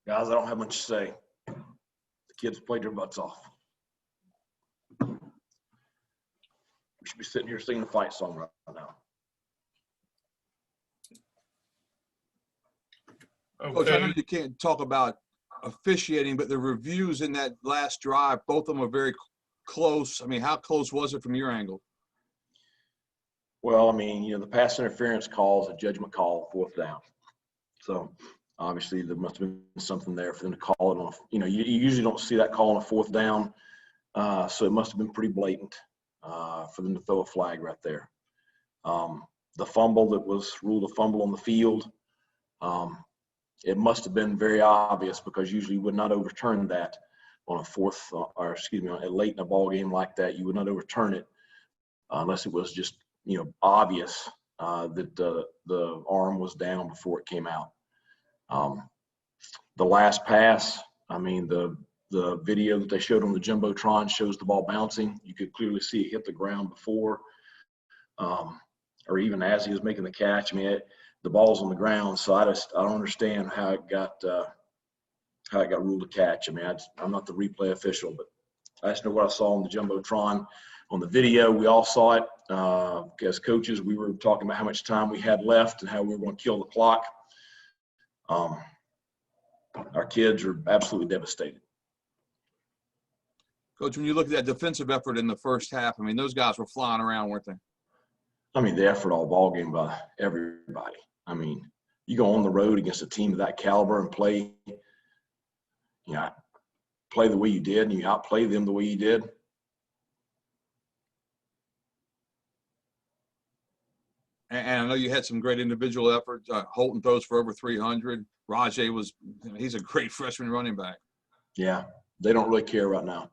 Guys, I don't have much to say. The kids played their butts off. We should be sitting here singing the fight song right now. Okay. Coach, I know you can't talk about officiating, but the reviews in that last drive, both of them are very close. I mean, how close was it from your angle? Well, I mean, the pass interference call is a judgment call, 4th down. So obviously there must have been something there for them to call it on. You usually don't see that call on a 4th down. So it must have been pretty blatant for them to throw a flag right there. The fumble that was ruled a fumble on the field, it must have been very obvious, because usually you would not overturn that on late in a ball game like that. You would not overturn it unless it was just, obvious that the arm was down before it came out. The last pass, I mean, the video that they showed on the Jumbotron shows the ball bouncing. You could clearly see it hit the ground before, or even as he was making the catch. I mean, the ball's on the ground, so I don't understand how it got ruled a catch. I mean, I'm not the replay official, but I just know what I saw on the Jumbotron. On the video, we all saw it. As coaches, we were talking about how much time we had left and how we were going to kill the clock. Our kids are absolutely devastated. Coach, when you look at that defensive effort in the first half, I mean, those guys were flying around, weren't they? I mean, the effort all ball game by everybody. I mean, you go on the road against a team of that caliber and play the way you did, and you outplay them the way you did. And I know you had some great individual efforts. Holton throws for over 300. Rajay he's a great freshman running back. Yeah, they don't really care right now.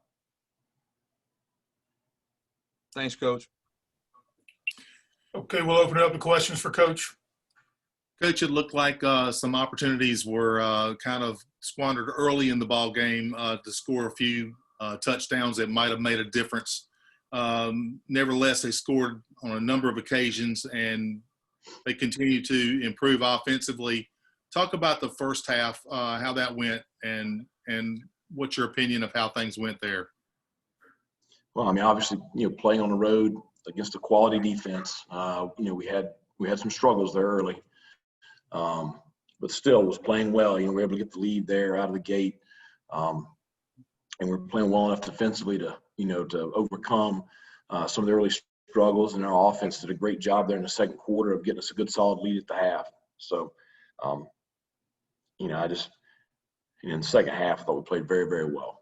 Thanks, Coach. Okay, we'll open it up to questions for Coach. Coach, it looked like some opportunities were kind of squandered early in the ball game to score a few touchdowns that might have made a difference. Nevertheless, they scored on a number of occasions, and they continue to improve offensively. Talk about the first half, how that went, and what's your opinion of how things went there? Well, I mean, obviously, playing on the road against a quality defense, we had some struggles there early, but still was playing well. We were able to get the lead there out of the gate, and we're playing well enough defensively to overcome some of the early struggles. And our offense did a great job there in the second quarter of getting us a good solid lead at the half. So, in the second half, I thought we played very, very well.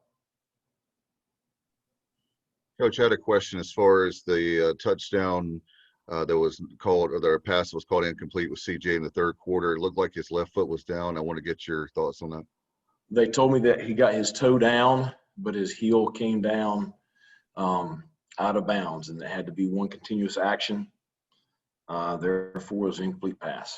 Coach, I had a question as far as the touchdown that was called, or the pass that was called incomplete with CJ in the third quarter. It looked like his left foot was down. I want to get your thoughts on that. They told me that he got his toe down, but his heel came down out of bounds, and it had to be one continuous action. Therefore, it was an incomplete pass.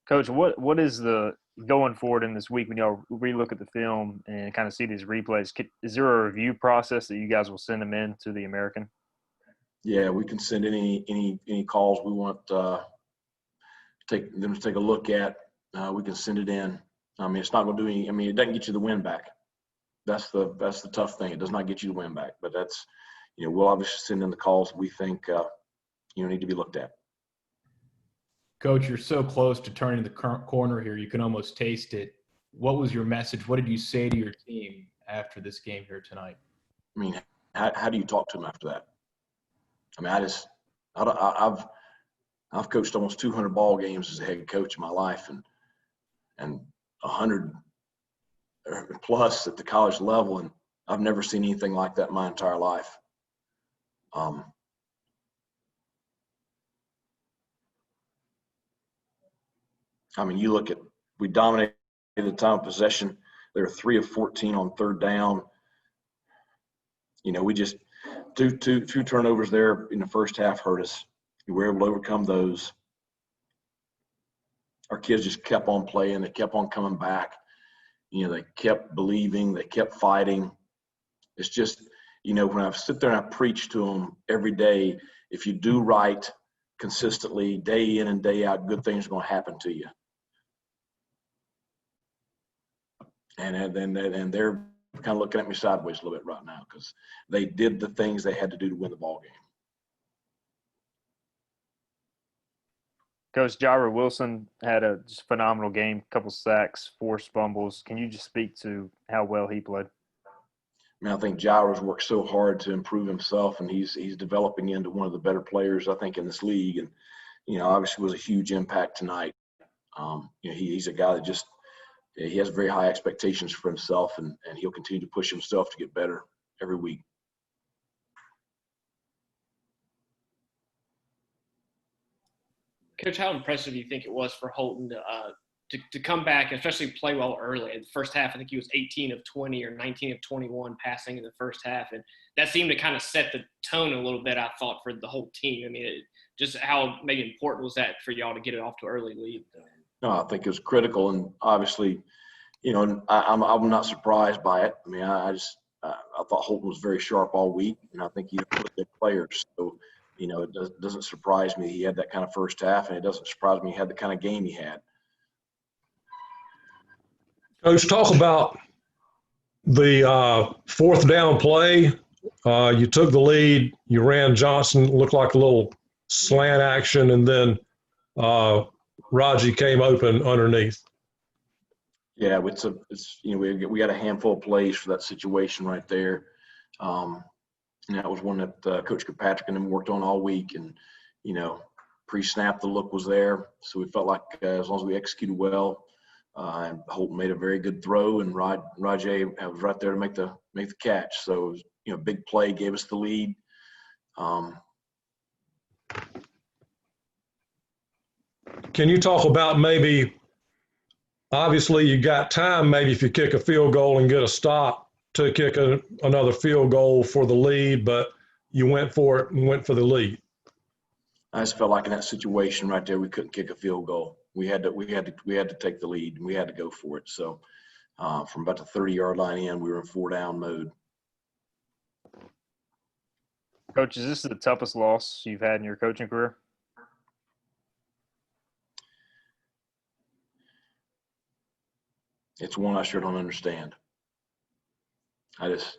Coach, what is the going forward in this week when y'all relook at the film and kind of see these replays? Is there a review process that you guys will send them in to the American? Yeah, we can send any calls we want take them to take a look at. We can send it in. I mean, it's not going to do any. I mean, it doesn't get you the win back. That's the tough thing. It does not get you the win back. But that's, we'll obviously send in the calls we think need to be looked at. Coach, you're so close to turning the corner here. You can almost taste it. What was your message? What did you say to your team after this game here tonight? I mean, how do you talk to them after that? I mean, I've coached almost 200 ball games as a head coach in my life, and 100 plus at the college level, and I've never seen anything like that in my entire life. I mean, you look at, we dominated the time of possession. They were 3 of 14 on third down. We just two turnovers there in the first half hurt us. We were able to overcome those. Our kids just kept on playing. They kept on coming back. They kept believing. They kept fighting. It's just, when I sit there and I preach to them every day, if you do right consistently, day in and day out, good things are going to happen to you. and they're kind of looking at me sideways a little bit right now because they did the things they had to do to win the ball game. Coach Jaira Wilson had a just phenomenal game, couple sacks, forced fumbles. Can you just speak to how well he played? I mean, I think Jaira's worked so hard to improve himself, and he's developing into one of the better players, I think, in this league. And, obviously was a huge impact tonight. He's a guy that just – he has very high expectations for himself, and he'll continue to push himself to get better every week. Coach, how impressive do you think it was for Holton to come back and especially play well early? In the first half, I think he was 18 of 20 or 19 of 21 passing in the first half. And that seemed to kind of set the tone a little bit, I thought, for the whole team. I mean, just how maybe important was that for y'all to get it off to an early lead? No, I think it was critical. And obviously, I'm not surprised by it. I mean, I thought Holton was very sharp all week, and I think he's one of the good players. So, it doesn't surprise me he had that kind of first half, and it doesn't surprise me he had the kind of game he had. Coach, talk about the fourth down play. You took the lead. You ran Johnson, looked like a little slant action, and then Raji came open underneath. Yeah, we got a handful of plays for that situation right there. And that was one that Coach Kirkpatrick and them worked on all week. And, pre-snap, the look was there. So we felt like as long as we executed well, and Holton made a very good throw, and Rajay was right there to make the catch. So, it was, big play, gave us the lead. Can you talk about maybe, obviously you got time, maybe if you kick a field goal and get a stop to kick another field goal for the lead, but you went for it and went for the lead? I just felt like in that situation right there, we couldn't kick a field goal. We had to take the lead, and we had to go for it. So from about the 30-yard line in, we were in 4-down mode. Coach, is this the toughest loss you've had in your coaching career? It's one I sure don't understand. I just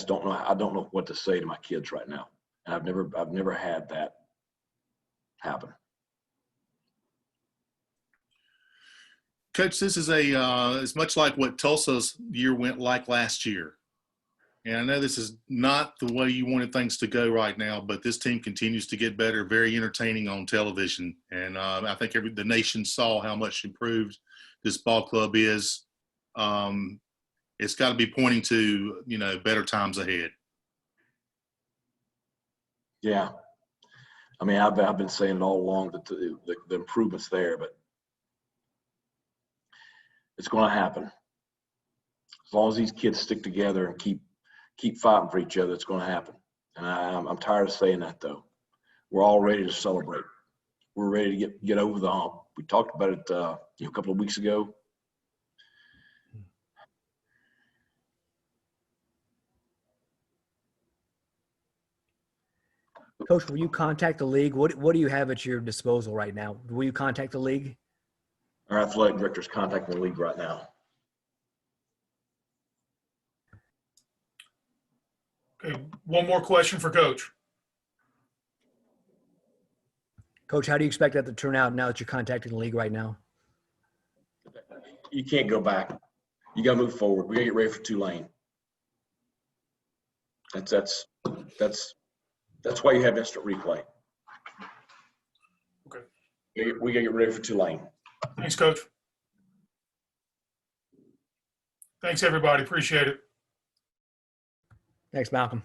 don't know. I don't know what to say to my kids right now, and I've never had that happen. Coach, this is it's much like what Tulsa's year went like last year. And I know this is not the way you wanted things to go right now, but this team continues to get better, very entertaining on television. And I think the nation saw how much improved this ball club is. It's got to be pointing to, better times ahead. Yeah. I mean, I've been saying it all along that the improvement's there, but it's going to happen. As long as these kids stick together and keep fighting for each other, it's going to happen. And I'm tired of saying that, though. We're all ready to celebrate. We're ready to get over the hump. We talked about it a couple of weeks ago. Coach, will you contact the league? What do you have at your disposal right now? Will you contact the league? Our athletic director's contacting the league right now. Okay, one more question for Coach. Coach, how do you expect that to turn out now that you're contacting the league right now? You can't go back. You got to move forward. We got to get ready for Tulane. That's why you have instant replay. Okay. We got to get ready for Tulane. Thanks, Coach. Thanks, everybody. Appreciate it. Thanks, Malcolm.